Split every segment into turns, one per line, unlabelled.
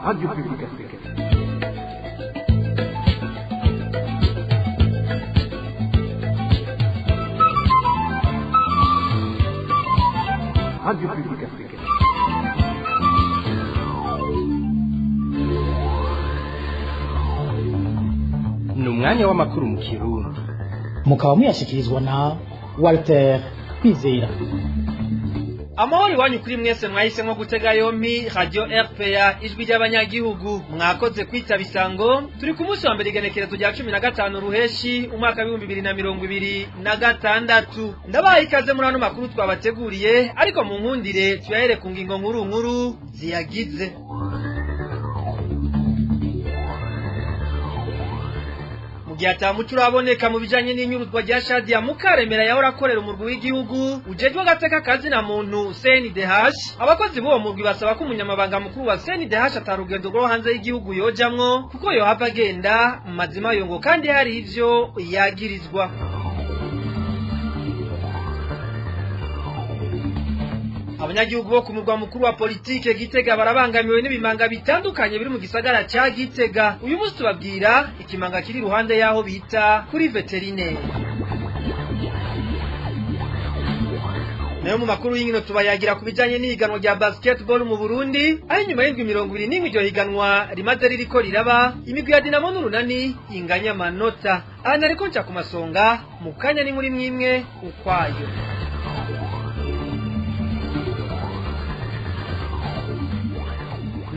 Radio Publique Africaine. Radio Publique Africaine. Ni umwanya w'amakuru mu Kirundi.
Mukaba muyashikirizwa na Walter Kwizera.
Amahoro iwanyu kuri mwese mwahisemo gutega yompi Radio RPA ijwi ry'abanyagihugu. Mwakoze kwitaba isango. Turi ku munsi wa mbere igenekerezo rya 15 ruheshi umwaka wa 2026. Ndabaha ikaze muri ano makuru twabateguriye, ariko mu nkundire tuyahere ku ngingo nkuru ziyagize. Mugiatamu turaboneka mu bijanye n'inyuruzwa rya Shadia Mukaremera yahora akorera umurwi w'igihugu ujejwe gateka kazi na muntu CNDH. Abakozi b'uwo murwi basaba ko umunyamabanga mukuru wa CNDH atarugendo rwo hanze y'igihugu yojamwo kuko yohava agenda mazima yongo kandi hari ivyo yagirizwa. Abanyagihugu bo ku murwa mukuru wa politike Gitega barabangamiwe n'ibimanga bitandukanye biri mu gisagara ca Gitega. Uyu munsi tubabwira ikimanga kiri ruhande yaho bita kuri veterinaire. Nayo mu makuru y'inkino tubayagira ku bijanye n'ihiganwa rya basketball mu Burundi, aho inyuma y'indwi 20 iryo higanwa rimaze ririko riraba, imigwi ya Dinamo n'Urunani inganya amanota. Aha nariko nca ku masonga mu kanya ni muri mwimwe ukwayo.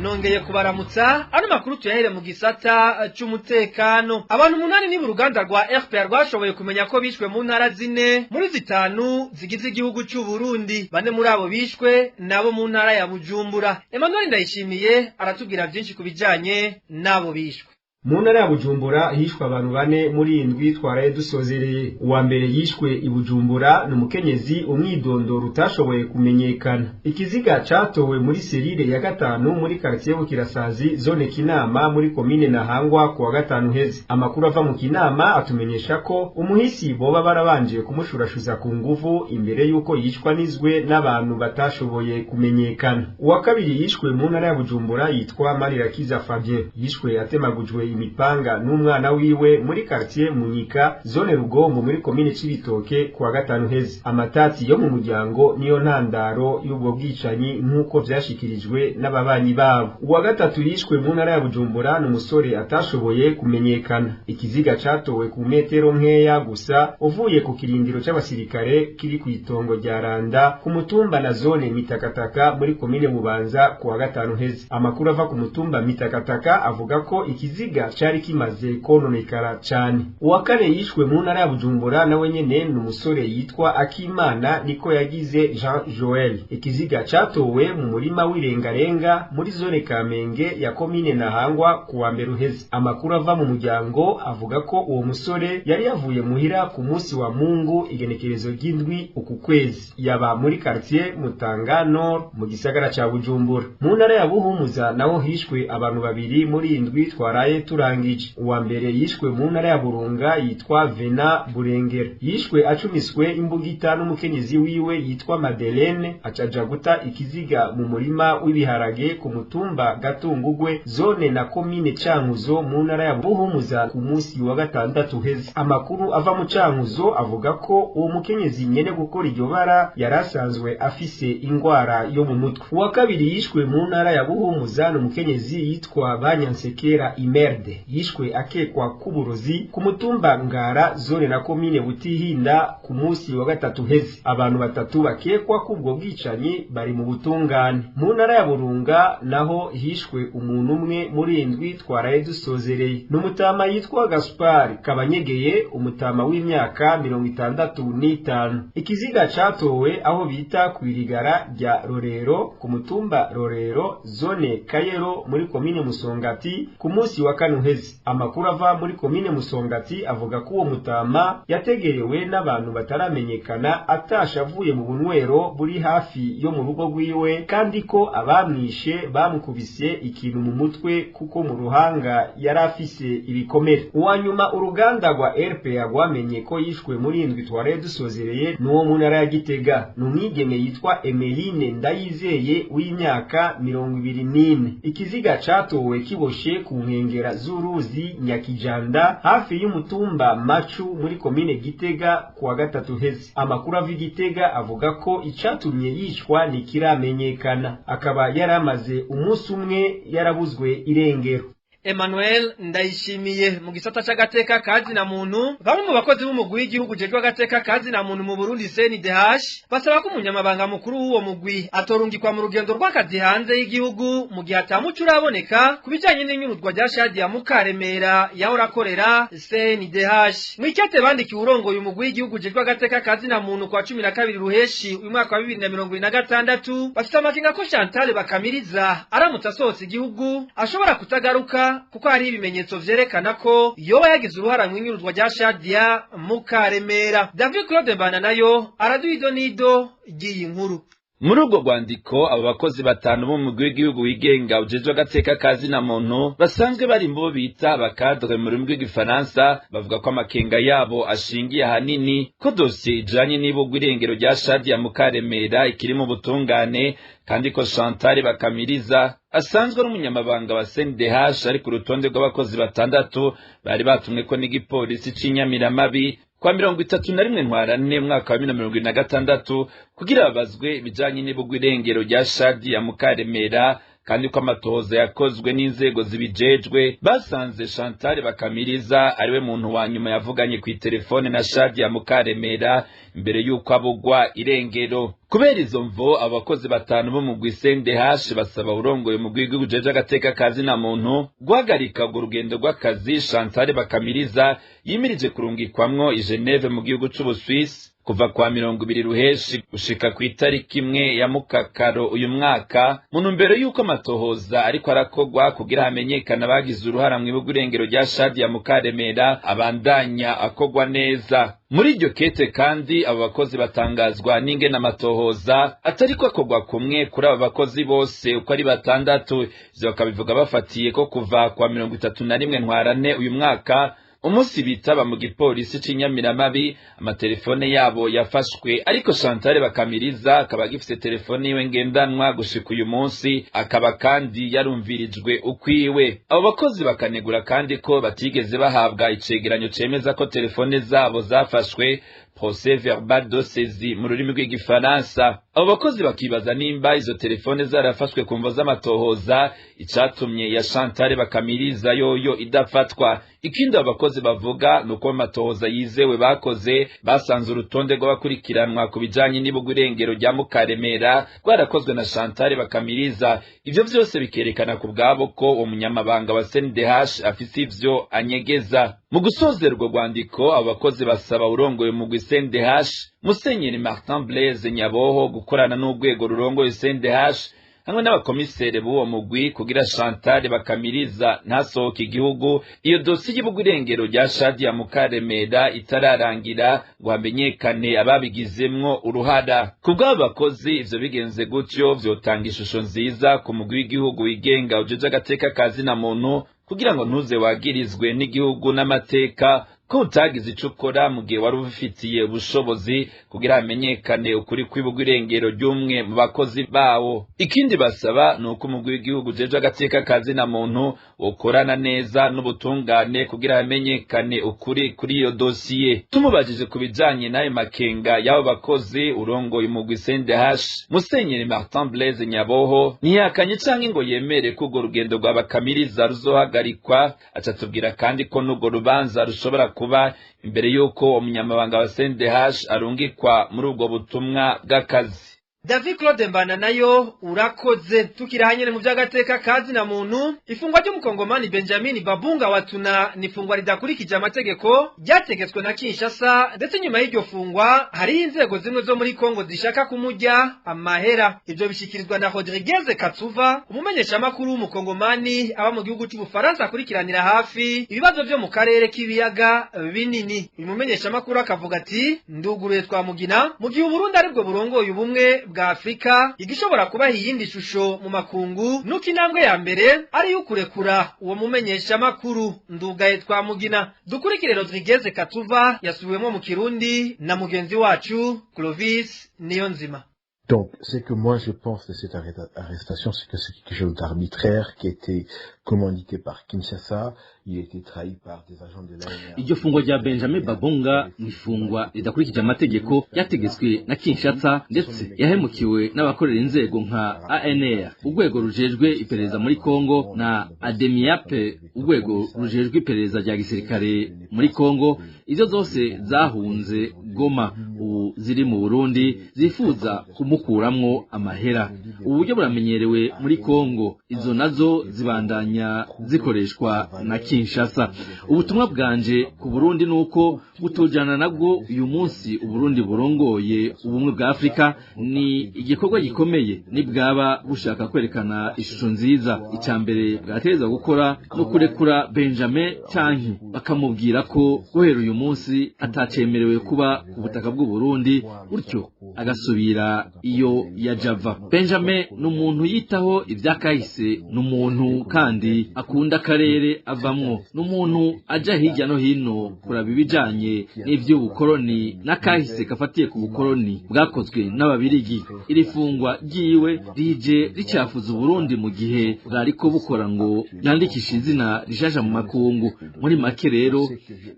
Nongeye kubaramutsa, ano makuru tuyahere mu gisata c'umutekano. Abantu 8 ni mu ruganda rwa FPR rwashoboye kumenya ko bishwe mu ntara zine muri zitanu zigize igihugu c'u Burundi. Bane muri abo bishwe nabo mu ntara ya Bujumbura. Emmanuel Ndayishimiye aratubwira byinshi ku bijanye nabo bishwe.
Mu ntara ya Bujumbura hishwe abantu 4 muri indwi twaraye dusozereye. Uwa mbere yishwe i Bujumbura n'umukenyezi umwidondoro utashoboye kumenyekana. Ikiziga catowe muri serire ya 5 muri quartier Bukirasazi zone Kinama muri commune Ntahangwa ku wa 5 heze. Amakuru ava mu Kinama atumenyesha ko umuhisi boba barabanje kumushurashuza ku nguvu imbere yuko yishwa nizwe n'abantu batashoboye kumenyekana. Uwa kabiri yishwe mu ntara ya Bujumbura yitwa Marirakiza Fabien. Yishwe atemagujwe imipanga n'umwana wiwe muri quartier Munyika zone Rugombo muri commune Cibitoke ku wa 5 heze. Amatati yo mu muryango niyo ntandaro y'ubwo bwicanyi nkuko vyashikirijwe n'ababanyi babo. Uwa gatatu yishwe mu ntara ya Bujumbura n'umusore atashoboye kumenyekana. Ikiziga catowe ku metero nkeya gusa uvuye ku kirindiro c'abasirikare kiri ku itongo rya Randa ku mutumba na zone Mitakataka muri commune Bubanza ku wa 5 heze. Amakuru ava ku mutumba Mitakataka avuga ko ikiziga cari kimaze kononekara cyane. Uwa kane yishwe mu ntara ya Bujumbura nawe nyene n'umusore yitwa Akimana niko yagize Jean Joel. Ikiziga catowe mu murima w'irengarenga muri zone Kamenge ya commune Ntahangwa ku wa mbere uheze. Amakuru ava mu muryango avuga ko uwo musore yari yavuye muhira ku munsi wa Mungu igenekerezo ry'indwi uku kwezi. Yaba muri quartier Mutanga Nord mu gisagara ca Bujumbura. Mu ntara ya Buhumuza naho hishwe abantu 2 muri indwi twaraye turangije. Uwa mbere yishwe mu ntara ya Burunga yitwa Vena Burengera. Yishwe acumiswe imbugita n'umukenyezi wiwe yitwa Madeleine acaja guta ikiziga mu murima w'ibiharage ku mutumba Gatungugwe zone na commune Cankuzo mu ntara ya Buhumuza ku munsi wa 6 heze. Amakuru ava mu Cankuzo avuga ko uwo mukenyezi nyene gukora iryo bara yarasanzwe afise ingwara yo mu mutwe. Uwa kabiri yishwe mu ntara ya Buhumuza n'umukenyezi yitwa Banyansekera Imerde. Yishwe akekwa kuburozi ku mutumba Ngara zone na commune Butihinda ku munsi wa 3 heze. Abantu 3 bakekwa kubwo bwicanyi bari mu butungane. Mu ntara ya Burunga naho hishwe umuntu umwe muri indwi twaraye dusozereye. N'umutama yitwa Gaspar Kabanyegeye, umutama w'imyaka 65. Ikiziga catowe aho bita kwirigara rya Rorero ku mutumba Rorero zone Kayero muri commune Musongati ku munsi wa kane uheze. Amakuru ava muri komine Musongati avuga ko uwo mutama yategerewe n'abantu bataramenyekana atasha avuye mu bunwero buri hafi yo mu rugo rwiwe, kandi ko abamwishe bamukubise ikintu mu mutwe kuko mu ruhanga yari afise ibikomere. Uwanyuma uruganda rwa RPA rwamenye ko yishwe muri indwi twaraye dusozereye n'uwo mu ntara ya Gitega, n'umwigeme yitwa Emeline Ndayizeye w'imyaka 24. Ikiziga catowe kiboshe ku nkengera z'uruzi Nyakijanda hafi y'umutumba Macu muri komine Gitega kuwa gatatu heze. Amakuru ava Gitega avuga ko icatumye yishwa nikiramenyekana, akaba yaramaze umunsi umwe yarabuzwe irengero.
Emmanuel Ndayishimiye mu gisata c'agateka kazi na muntu, bamwe mu bakozi b'umugwi w'igihugu jejwe agateka kazi na muntu mu Burundi CNDH basaba ko umunyamabanga mukuru w'uwo mugwi atorungikwa mu rugendo rw'akazi hanze y'igihugu mu gihe atamuco uraboneka kubijanye n'inyuruzwa rya Shadia Mukaremera yahora akorera CNDH. Mwikete bandikiye urongoye umugwi w'igihugu jejwe agateka kazi na muntu kwa 12 ruheshi uyu mwaka wa 2026 bafite amakenga ko Chantal Bakamiriza aramutse asohotse igihugu ashobora kutagaruka kuko hari ibimenyetso vyerekana ko yoba yagize uruhara mu inyuruzwa rya Shadia Mukaremera. David Claude Bananayo araduido nido giyi nkuru.
Muri ubwo rwandiko abo bakozi batanu bo mu rw'igihugu wigenga ujejwe agateka kazi na muntu basanzwe bari mbo bita abakadre mu rurimi rw'igifaransa bavuga ko amakenga yabo ashingiye ahanini ko dosiye ijanye n'ibugwa irengero rya Shadia Mukaremera ikiri mu butungane, kandi ko Chantal Bakamiriza asanzwe ari umunyamabanga wa CNDH ari ku rutonde rw'abakozi batandatu bari batumwe ko n'igipolisi c'Inyamiramabi kwa 31 ntwarante mwaka wa 2026 kugira babazwe ibijanye n'ibugwa irengero rya Shadia Mukaremera, kandi ko amatohoza yakozwe n'inzego zibijejwe basanze Chantal Bakamiriza ariwe muntu wa nyuma yavuganye ku telefone na Shadia Mukaremera imbere yuko abugwa irengero. Kubera izo mvo abakozi batanu bo mu CNDH basaba urongoye mu rw'igihugu jeje agateka kazi na muntu guhagarika urwo rugendo rw'akazi Chantal Bakamiriza yimirije kurungikwamwo i Geneve mu gihugu c'Ubuswisi kuva kwa 20 ruheshi gushika ku itariki imwe ya Mukakaro uyu mwaka, mu ntumbero yuko amatohoza ariko arakogwa kugira hamenyekana bagize uruhara mu ibugwa irengero rya Shadia Mukaremera abandanya akogwa neza. Muri iryo kete kandi abo bakozi batangazwa n'ingene amatohoza atariko akogwa kumwe kuri abo bakozi bose uko ari batandatu. Ivyo bakabivuga bafatiye ko kuva kwa 31 ntwarante uyu mwaka umunsi bitaba mu gipolisi c'Inyamiramabi amatelefone yabo yafashwe, ariko Chantal Bakamiriza akaba gifise telefone yiwe ngendanwa gushika uyu munsi, akaba kandi yarumvirijwe ukwiwe. Abo bakozi bakanegura kandi ko batigeze bahabwa icegeranyo cemeza ko telefone zabo zafashwe, procès verbal de saisie mu rurimi rw'igifaransa. Abo bakozi bakibaza nimba izo telefone zarafashwe ku mvo z'amatohoza icatumye ya Chantal Bakamiriza yoyo idafatwa. Ikindi abakozi bavuga nuko amatohoza yizewe bakoze basanze urutonde rw'abakurikiranwa ku bijanye n'ibugwa irengero rya Mukaremera rwarakozwe na Chantal Bakamiriza. Ivyo vyose bikerekana ku bwabo ko umunyamabanga wa CNDH afise ivyo anyegeza. Mu gusozera urwo rwandiko abakozi basaba urongoye mu CNDH Musenyeri Martin Blaise Nyaboho gukorana n'urwego rurongoye CNDH hamwe n'abakomisere b'uwo mugwi kugira Chantal Bakamiriza ntasohoke igihugu iyo dosiye y'ibugwa irengero rya Shadia Mukaremera itararangira ngo hamenyekane ababigizemwo uruhara. Ku bw'abo bakozi ivyo bigenze gutyo vyotanga ishusho nziza ku mugwi w'igihugu wigenga ujeje agateka kazi na muntu kugira ngo ntuze wagirizwe n'igihugu n'amateka ko utagize ico ukora mu gihe wari ubifitiye ubushobozi kugira hamenyekane ukuri kw'ibugwa irengero ry'umwe mu bakozi bawo. Ikindi basaba nuko umugwi w'igihugu jeje agateka kazi na muntu ukorana neza n'ubutungane kugira hamenyekane ukuri kuri iyo dosiye. Tumubajije kubijanye n'ayo makenga y'abo bakozi urongoye umugwi CNDH Musenyeri Martin Blaise Nyaboho ntiyakanye canke ngo yemere ko urwo rugendo rwa Bakamiriza ruzohagarikwa, acatubwira kandi ko n'urwo rubanza rushobora kuba imbere yuko umunyamabanga wa CNDH arungikwa muri ubwo butumwa bw'akazi.
David Claude Mbana nayo urakoze. Tukirahanyene mu by'agateka kazi na muntu, ifungwa ry'umukongomani Benjamin Babunga Watuna nifungwa ridakurikije amategeko ryategetswe na Kinshasa, ndetse nyuma y'iryo fungwa hari inzego zimwe zo muri Kongo zishaka kumujya amahera. Ibyo bishikirizwa na Rodriguez Katsuva, umumenyesha makuru w'umukongomani aba mu gihugu cy'Ubufaransa akurikiranira hafi ibibazo byo mu karere k'ibiyaga binini. Uyu mumenyesha makuru akavuga ati nduguruye twamugina mu gihe Burundi aribwo burongoye ubumwe bwa Afrika, igishobora kuba iyindi shusho mu makungu nuko intambwe ya mbere ari yukurekura uwo mumenyesha makuru ndugaye twamugina. Dukurikire Rodriguez Katuva yasubiwemo mu Kirundi na mugenzi wacu Clovis Niyonzima.
Donc, c'est que moi je pense de cette arrestation, c'est que c'est quelque chose d'arbitraire qui a été commandité par Kinshasa, il a été trahi par des agents de l'ANR.
Iryo fungwa rya Benjamin Babunga ni fungwa ridakurikije amategeko yategetswe na Kinshasa, ndetse yahemukiwe n'abakorera inzego nka ANR, urwego rujejwe iperereza muri Kongo, na Ademiape, urwego rujejwe iperereza rya gisirikare muri Kongo. Izo zose zahunze Goma, ubu ziri mu Burundi zifuza kumukuramwo amahera. Uburyo buramenyerewe muri Kongo, izo nazo zibandanya zikoreshwa na Kinshasa. Ubutumwa bwanje ku Burundi nuko butojana nabwo uyu munsi Uburundi burongoye ubumwe bwa Afrika ni igikorwa gikomeye, nibwaba bushaka kwerekana ishusho nziza. Icyambere bwatereza gukora no kurekura Benjamin canke bakamubwira ko guhera uyu munsi atacemerewe kuba ku butaka bw'u Burundi, utyo agasubira iyo yajava. Benjamin n'umuntu yitaho ivyakahise, n'umuntu kandi akunda akarere avamwo, n'umuntu aja hirya no hino kuraba ibijanye n'ivy'ubukoroni n'akahise kafatiye ku bukoroni bwakozwe n'ababirigi. Iri fungwa ryiwe rije ricafuza Burundi mu gihe bwariko bukora ngo yandikishe izina rishasha mu makungu. Muri make rero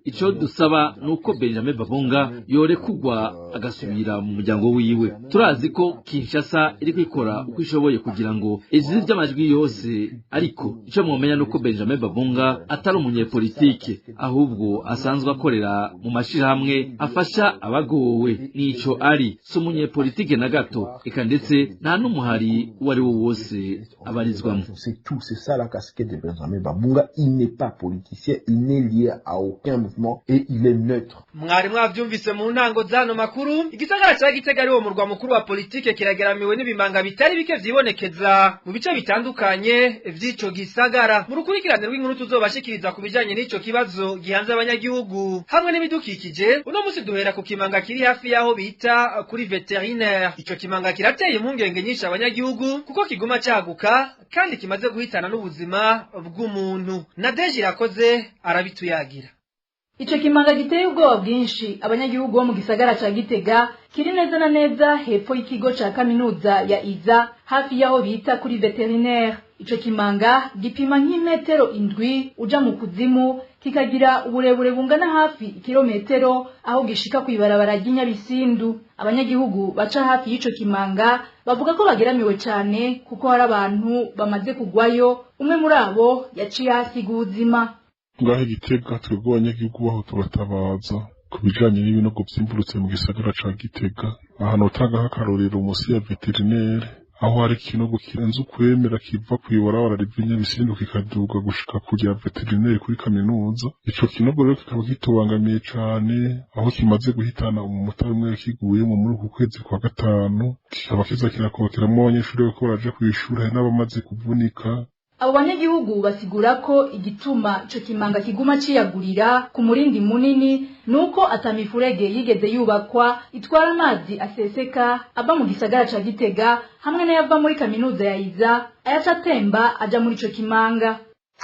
ico dusaba nuko Benjamin Babunga yorekugwa agasubira mu muryango wiwe. Turazi ko Kinshasa iri kwikora uko ishoboye kugira ngo izi by'amajwi yose, ariko ico mwomenya nuko Benjamin Babunga atari umunyepolitike, ahubwo asanzwe akorera mu mashirahamwe afasha abagowe. Nico ari si umunyepolitike na gato, eka ndetse nta n'umuhari uwari wo wose abarizwamo.
C'est ça la casquette de Benjamin Babunga. Il n'est pas politicien, il n'est lié à aucun mouvement et il est neutre.
Mwari mwavyumvise mu ntango zano makuru, igisagara cya Gitega ari wo murwa mukuru wa politike kirageramiwe n'ibimanga bitari bike vyibonekeza mu bice bitandukanye vy'ico gisagara. Mu rukurikirane rw'inkuru tuzobashikiriza ku bijanye n'ico kibazo gihanze abanyagihugu hamwe n'ibidukikije, uno musi duhera ku kimanga kiri hafi yaho bita kuri veterinaire. Ico kimanga kirateye impungenge nyinshi abanyagihugu kuko kiguma caguka kandi kimaze guhitana n'ubuzima bw'umuntu. Nadege irakoze arabituyagira.
Ico kimanga giteye ubwoba bwinshi abanyagihugu bo mu gisagara ca Gitega, kiri neza na neza hepfo y'ikigo ca kaminuza ya Iza hafi yaho bita kuri veterinaire. Ico kimanga gipima nk'imetero 7 uja mu kuzimu, kikagira uburebure bungana hafi kilometero aho gishika kwibarabara ry'Inyabisindu. Abanyagihugu baca hafi y'ico kimanga bavuga ko bageramiwe cyane kuko hari abantu bamaze kugwayo, umwe muri abo yaciye hasiga ubuzima.
Ngaho Gitega twebwe abanyagihugu baho turatabaza ku bijanye n'ibinogo vyimburutse mu gisagara ca Gitega. Ahantu utanga akarorero musi ya veterinaire, aho hari ikinogo kirenze ukwemera kiva kwibarabara ry'Inyabisindu kikaduga gushika kujya veterinaire kuri kaminuza. Ico kinogo rero kikaba kitubangamiye cane, aho kimaze guhitana umumotari umwe kiguyemo muri uku kwezi kwa gatanu. Kikaba kiza kirakokeramo abanyeshuri bako baraje kwishura n'abamaze kuvunika.
Abo banyagihugu basigura ko igituma ico kimanga kiguma ciyagurira ku murindi munini nuko atamifurege yigeze yubakwa itwara amazi aseseka aba mu gisagara ca Gitega hamwe n'ayava muri kaminuza ya Iza ayaca atemba aja muri ico kimanga.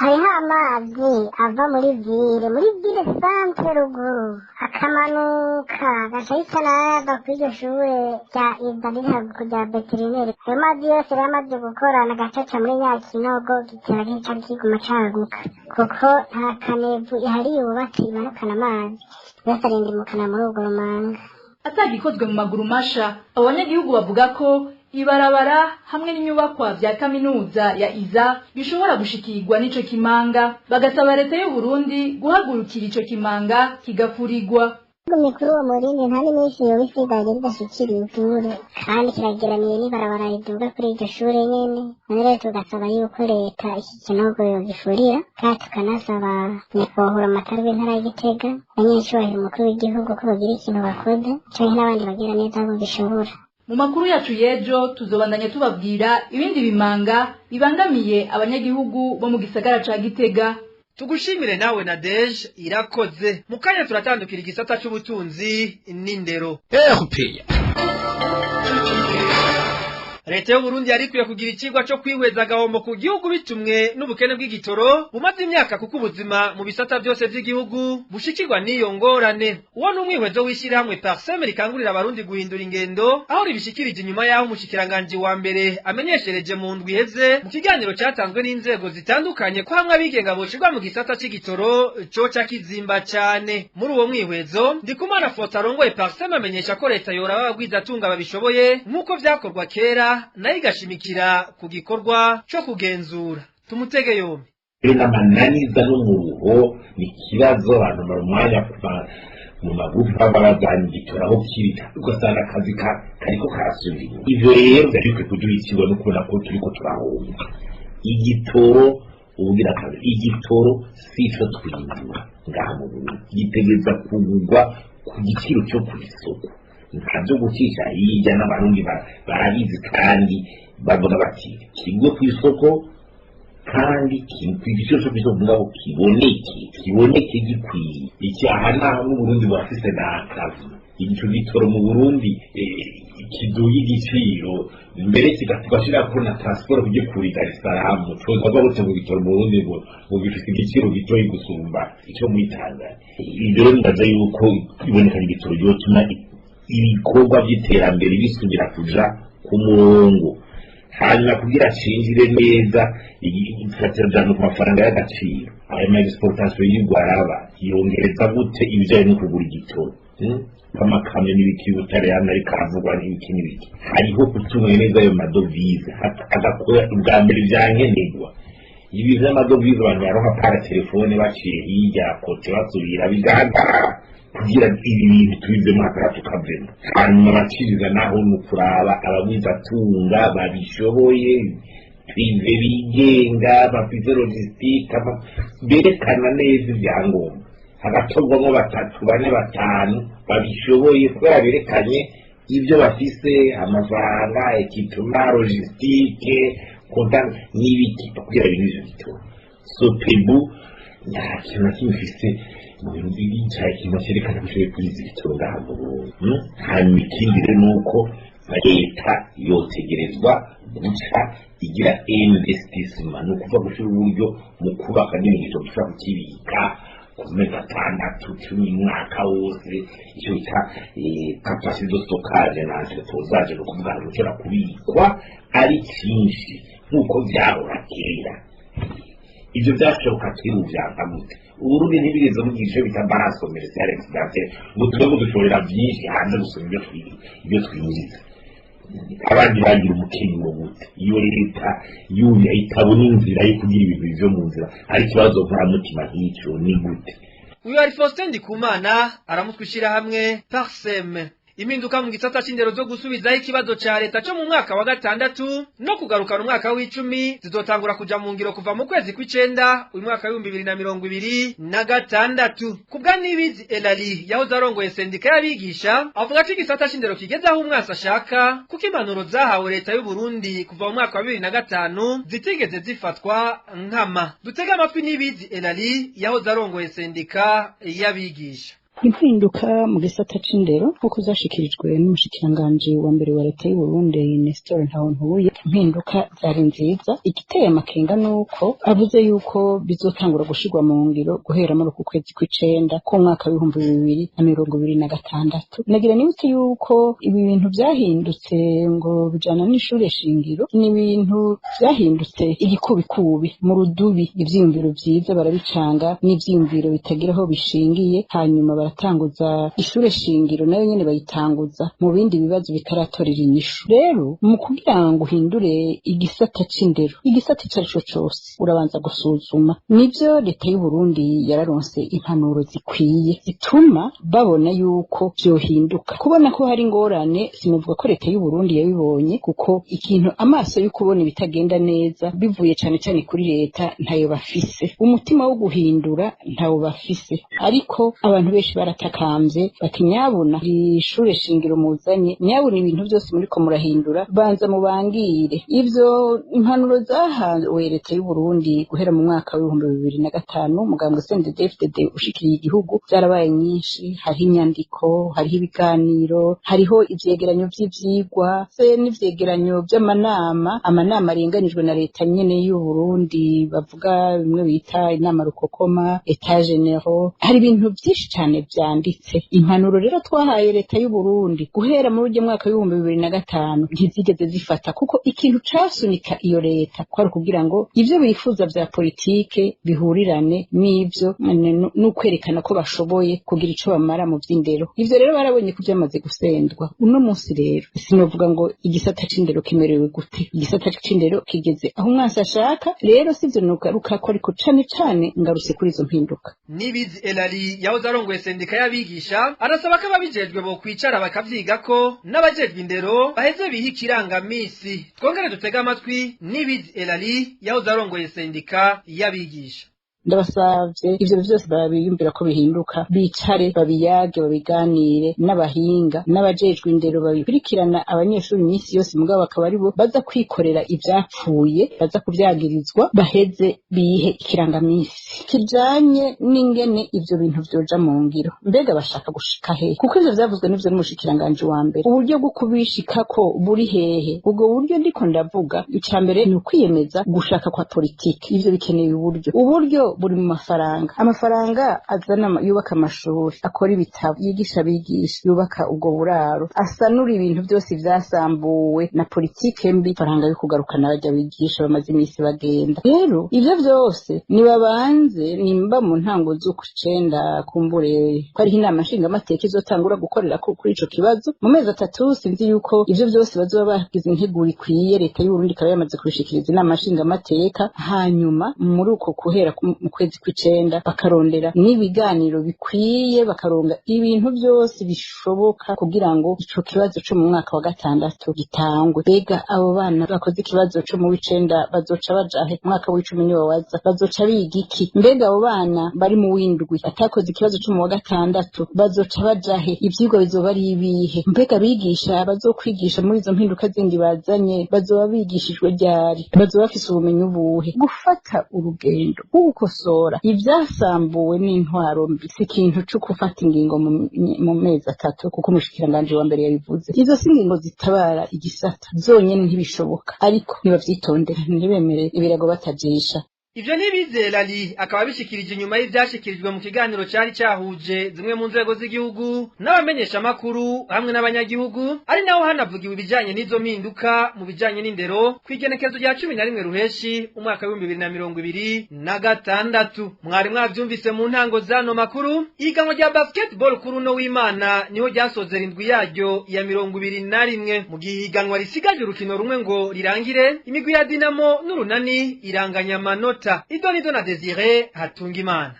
Hariho amazi ava muri ville centre ruguru akamanuka agahita n'ayava kuri iryo shure rya Iza riri kujya veterinaire. Ayo mazi yose yamaze gukorana agacaca muri Nyakinogo gitera gica kiguma caguka kuko nta kanevu ihari yubatse imanukana amazi yose arindimukana muri urwo rumanga.
Atagikozwe mu maguru masha, abo banyagihugu bavuga ko ibarabara hamwe n'inyubakwa vya kaminuza ya Iza bishobora gushikirwa n'ico kimanga, bagasaba leta y'u Burundi guhagurukira ico kimanga kigafurirwa.
gumye kuri uwo murindi nta n'iminsi yoba isigaye ridashikiriye ishure kandi kirageramiye n'ibarabara riduga kuri iryo shure nyene none rero tugasaba yuko leta iki kinogo yogifurira kandi tukanasaba nyakubahwa amatari w'intara ya Gitega na nyenyicubahiro umukuru w'igihugu ko bagira ikintu bakoze canke n'abandi bagira neza abo bishobora.
Mu makuru yacu y'ejo tuzobandanya tubabwira ibindi bimanga bibangamiye abanyagihugu bo mu gisagara ca Gitega.
Tugushimire nawe Nadege irakoze. Mukanya turatandukira igisata c'ubutunzi n'indero.
RPA.
Leta y'u Burundi yarikwiye kugira ikigwa cyo kwihweza agahombo ku gihugu bitumwe n'ubukene bw'igitoro bumaze imyaka kuko ubuzima mu bisata byose by'igihugu bushikirwa n'iyo ngorane. Uwo n'umwihwezo w'ishyirahamwe Parsem rikangurira abarundi guhindura ingendo aho ribishikirije inyuma y'aho umushikiranganje wa mbere amenyeshereje mu ndwi iheze mu kiganiro cyatanzwe n'inzego zitandukanye ko hamwe abigenga boshirwa mu gisata c'igitoro coca kizimba cyane. Muri uwo mwihwezo Ndikumana Faustin arongoye Parsem amenyesha ko leta yoraba abagwiza atunga babishoboye nk'uko vyakorwa kera nayo igashimikira ku gikorwa cyo kugenzura. Tumutege yombi.
N'amananiza n'umuruho ni ikibazo abantu mu mwanya mu magufa babazangitora aho kirita ugasanga akazi kariko karasubira. Ivyo rero byariko kuduhitirwa no kubona ko turiko turahomba. Igitoro ubugira akazi igitoro sico twimbura ngaha mu Burundi gitegeza kugurwa ku giciro cyo ku isoko. Ntabyo gucisha hirya n'abarundi barabizi kandi bavuga bati kigwe ku isoko kandi igiciro cyo ku isoko ngabo kiboneke gikwiye. Icyaha naho mu Burundi bafise n'akazi igico gitoro mu Burundi kiduye igiciro mbere kigashira ko na transport kujye kuri Dar es Salaam tuza gute mu gitoro mu Burundi ngo bifite igiciro gitoyi gusumba icyo mwitanga. Ibyo ndaza yuko iboneka igitoro cyotuma ibikorwa by'iterambere bisubira kuja ku murongo hanyuma kugira cinjire neza igifatira ku mafaranga y'agaciro ayo ma exportation y'Igwaraba yongereza gute ibijanye no kugura igitoro amakamyo n'ibiki butare y'Amerika avugwa n'ibiki n'ibiki hariho kutunga neza ayo madovize agakora ubwa mbere byankenerwa ibi vy'amadovize abantu baronka para telefone baciye hirya kote basubira bigaragara kugira ibi bintu tubize mwaka tukavemo hanyuma bakiriza naho nukuraba abagwiza tunga babishoboye prive bigenga bafite logistique berekana neza ibyangombwa hagatogwamo batatu bane batanu babishoboye kubera berekanye ibyo bafise amafaranga ekipema logistique kontan n'ibiki kugira ibintu bito sopebu nta kintu kimfise mu bintu by'icyayi kintu cyerekana ko ushoboye kuri izi bitoro ngaha mu Burundi. Hanyuma ikindi rero ni uko leta yotegerezwa guca igira investissement ni ukuvuga gushira uburyo mu kubaka n'ibintu bishobora kukibika ku mezi 6 10 mwaka wose icyo bita capacité de stockage na entreposage no kuvuga ngo ushobora kubikwa ari cyinshi nk'uko byahora kera. Ibyo byashoboka kera ubyangagute Uburundi ntibigeze mu gice bita balance commerciale excedentaire ngo tugomba dushorera byinshi hanze gusoma ibyo twinjiza abandi bagira umukenyero gute iyo leta yuya itabona inzira yo kugira ibintu bivyo mu nzira ari kibazo nta mutima nk'icyo ni gute.
Uyu ari Faustin Ndikumana aramutwishira hamwe Parsem. Impinduka mu gisata c'indero zo gusubizaho ikibazo ca leta cyo mu mwaka wa 6 no kugaruka mu mwaka w'10 zizotangura kuja mu ngiro kuva mu kwezi kw'icenda uyu mwaka wa 2026. Kubwa Nibizi Elali yaho zarongoye sendika y'abigisha avuga ko igisata c'indero kigeze aho umwasa ashaka kuko impanuro zahawe leta y'u Burundi kuva mu mwaka wa 2005 zitigeze zifatwa nkama. Dutega amatwi Nibizi Elali yaho zarongoye sendika y'abigisha.
Impinduka mu gisata c'indero nkuko zashikirijwe n'umushikiranganje wa mbere wa leta y'u Burundi Nestor Ntawontuye. Impinduka zari nziza, igiteye amakenga nuko avuze yuko bizotangura gushirwa mu ngiro guhera muri uku kwezi kw'icenda ku mwaka wa 2026. Nagira nibutse yuko ibi bintu byahindutse ngo bijana n'ishure shingiro ni ibintu byahindutse igikubikubi mu rudubi. Ivyiyumviro vyiza barabicanga n'ivyiyumviro bitagira aho bishingiye hanyuma baratanguza ishure shingiro nayo nyene bayitanguza mu bindi bibazo bitaratorera inyishu. Rero mu kugira ngo uhindure igisata c'indero, igisata icarico cose urabanza gusuzuma. Nivyo leta y'u Burundi yararonse impanuro zikwiye zituma babona yuko vyohinduka. Kubona ko hari ingorane sinuvuga ko leta y'u Burundi yabibonye, kuko ikintu amaso yo kubona ibitagenda neza bivuye cane cane kuri leta ntayo bafise, umutima wo guhindura ntawo bafise. Ariko abantu benshi baratakamvye bati nyabuna ishure shingiro muzanye, nyabuna ibintu byose muriko murahindura banza mubangire. Ivyo impanuro zahawe leta y'u Burundi guhera mu mwaka wa 2005 mugambwe CNDD-FDD ushikiriye igihugu byarabaye nyinshi. Hariho inyandiko, hariho ibiganiro, hariho ivyegeranyo vy'ivyigwa n'ivyegeranyo vy'amanama, amanama arenganijwe na leta nyene y'u Burundi, bavuga bimwe bita inama rukokoma, etat general. Hari ibintu byinshi cyane byanditse. Impanuro rero twahaye leta y'u Burundi guhera muri ujye mwaka wa 2005 ntizigeze zifata, kuko ikintu casunika iyo leta kwari kugira ngo ivyo bifuza vya politike bihurirane n'ivyo n'ukwerekana ko bashoboye kugira ico bamara mu vy'indero. Ivyo rero barabonye ko byamaze gusendwa. Uno munsi rero sinovuga ngo igisata c'indero kimerewe gute, igisata c'indero kigeze aho umwasi ashaka. Rero sivyo nugaruka ko ariko cane cane ngaruse kuri izo mpinduka.
Nibizi Elali yahoze arongoye sendika y'abigisha arasaba ko ababijejwe bo kwicara bakavyiga ko n'abajejwe indero baheze biha ikirangamisi. Twongere dutega amatwi Nibizi Elali yahoze arongoye sendika y'abigisha.
Ndabasavye ivyo byose babiyumvira ko bihinduka, bicare babiyage babiganire n'abahinga n'abajejwe indero babikurikirana abanyeshuri iminsi yose, mugabo bakaba aribo baza kwikorera ivyapfuye, baza kuvyagirizwa, baheze bihe ikirangamisi kijanye n'ingene ivyo bintu vyoja mu ngiro. Mbega bashaka gushika hehe? Kuko ivyo vyavuzwe n'ivyo n'umushikiranganje wa mbere, uburyo bwo kubishikako buri hehe? Ubwo buryo ndiko ndavuga icambere ni ukwiyemeza gushaka kwa politiki. Ivyo bikeneye uburyo buri mu mafaranga. Amafaranga azana yubaka amashuri, akora ibitabo, yigisha abigisha, yubaka ubwo buraro, asanura ibintu byose vyasambuwe na politike mbi, faranga yo kugarukana abajya bigisha bamaze iminsi bagenda. Rero ivyo byose nibabanze nimba mu ntango z'ukucenda kumbure ko ari inama nshinga amateka izotangura gukorera kuri ico kibazo mu mezi 3. Sinzi yuko ivyo byose bazoba bagize integuro ikwiye. Leta y'u Burundi ikaba yamaze kubishikiriza inama nshinga amateka, hanyuma muri uko kuhera mu kwezi kw'icenda bakarondera n'ibiganiro bikwiye, bakaronga ibintu byose bishoboka kugira ngo ico kibazo cyo mu mwaka wa 6 gitangwe. Bega abo bana bakoze ikibazo cyo mu w'icenda bazoca bajahe? Mwaka w'icumi niwe waza, bazoca biga iki? Mbega abo bana bari mu w'indwi atakoze ikibazo cyo mu wa 6 bazoca bajahe? Ivyigwa bizoba ari ibihe? Mbega bigisha bazokwigisha muri izo mpinduka zindi bazanye bazoba bigishijwe ryari? Bazoba bafise ubumenyi ubuhe? Gufata urugendo gukosora ivyasambuwe n'intwaro mbi si ikintu cyo gufata ingingo mu mezi 3, kuko umushikiranganje wa mbere yabivuze. Izo si ingingo zitabara igisata zonyene ntibishoboka, ariko nibavyitondera ntibemere ibirago batajisha.
Ivyo Nibizi Elali akaba bishikirije inyuma y'ivyashikirijwe mu kiganiro cari cyahuje zimwe mu nzego z'igihugu n'abamenyesha makuru hamwe n'abanyagihugu, ari naho hanavugiwe ibijanye n'izo mpinduka mu bijanye n'indero kwigenekezo rya 11 ruheshi umwaka wa 2026. Mwari mwavyumvise mu ntango zano makuru, iganwa rya basketball kuri no w'Imana niho ryasozera indwi yaryo ya 21. Mu gihe iganwa risigaje urukino rumwe ngo rirangire, imigwi ya Dinamo n'Urunani iranganya amanota. Idonido na Desire Hatungimana.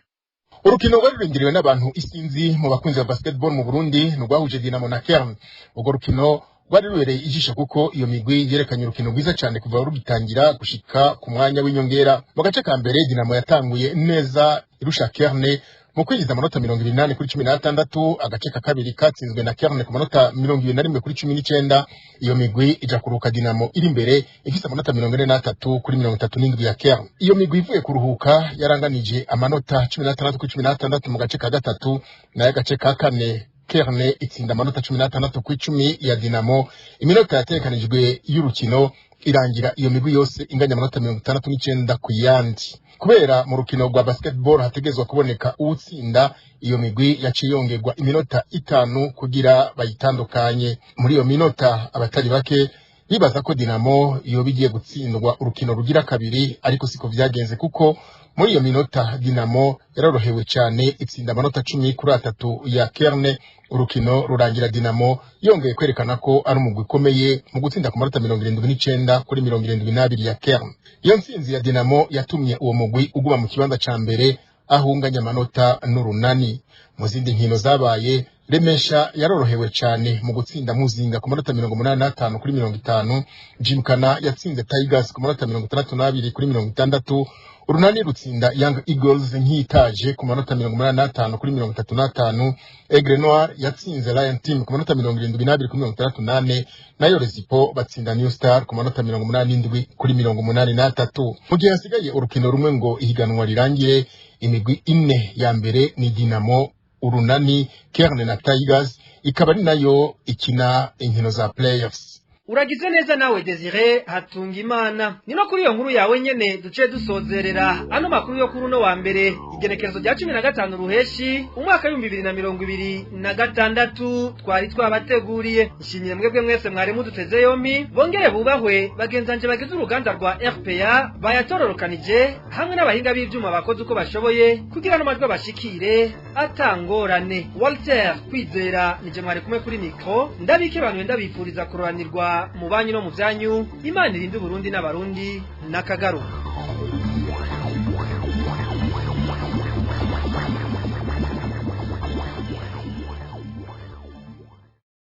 Urukino rwarurindiriwe n'abantu isinzi mu bakunzi ba basketball mu Burundi n'urwahuje Dinamo na Kern. Urwo rukino rwari rubereye ijisho kuko iyo migwi yerekanye urukino rwiza cyane kuva rugitangira gushika ku mwanya w'inyongera. Mu gace ka mbere Dinamo yatanguye neza irusha Kern mu kwinjiza amanota 28-16, agace ka kabiri katsinzwe na Kern ku manota 21-19. Iyo migwi ija kuruka Dinamo iri imbere ifise amanota 43-37 ya Kern. Iyo migwi ivuye kuruhuka yaranganije amanota 16-16 mu gace ka gatatu, na agace ka kane Kern itsinda amanota 16-10 ya Dinamo. Iminota yatekanijwe y'urukino irangira iyo migwi yose inganya amanota 69 ku yandi. Kubera mu rukino rwa basketball hategezwa kuboneka uwutsinda, iyo migwi yaciye yongerwa iminota 5 kugira bayitandukanye. Muri iyo minota abatari bake bibaza ko Dinamo iyo bigiye gutsindwa urukino rugira kabiri, ariko siko vyagenze kuko muri iyo minota Dinamo yarorohewe cyane itsinda amanota 10-3 ya Kerne. Urukino rurangira Dinamo yongeye kwerekana ko ari umugwi ukomeye mu gutsinda ku manota 79-72 ya Kerne. Iyo ntsinzi ya Dinamo yatumye uwo mugwi uguma mu kibanza ca mbere ahunganya amanota n'urunani. Mu zindi nkino zabaye, Remesha yarorohewe cyane mu gutsinda Muzinga ku manota 85-50. Jimkana yatsinze Tigers ku manota 62-60. Urunani rutsinda Young Eagles nkitaje ku manota 85-35. Aigle Noir yatsinze Lion Team ku manota 72-68. Nayo Rezipo batsinda New Star ku manota 87-83. Mu gihe hasigaye urukino rumwe ngo ihiganwa rirangire, imigwi ine ya mbere ni Dinamo, Urunani, Kerne na Tigers ikaba ari nayo ikina inkino za playoffs.
Uragize neza nawe Desire Hatungimana. Nino kuri iyo nkuru yawe nyene duce dusozerera ano makuru yo kuri no wa mbere igenekerezo rya 15 ruheshi umwaka 2026 twari twabateguriye. Nshimiye mwebwe mwese mwari muduteze yombi, bongere bubahwe bagenzanje bagize uruganda rwa RPA bayatororokanije hamwe n'abahinga b'ivyuma bakoze uko bashoboye kugira no majwi bashikire atangorane. Walter Kwizera nije mwari kumwe kuri micro, ndabike bantu ndabifuriza kuroranirwa mu banyu no mu byanyu. Imana irinde Burundi n'abarundi nakagaruka.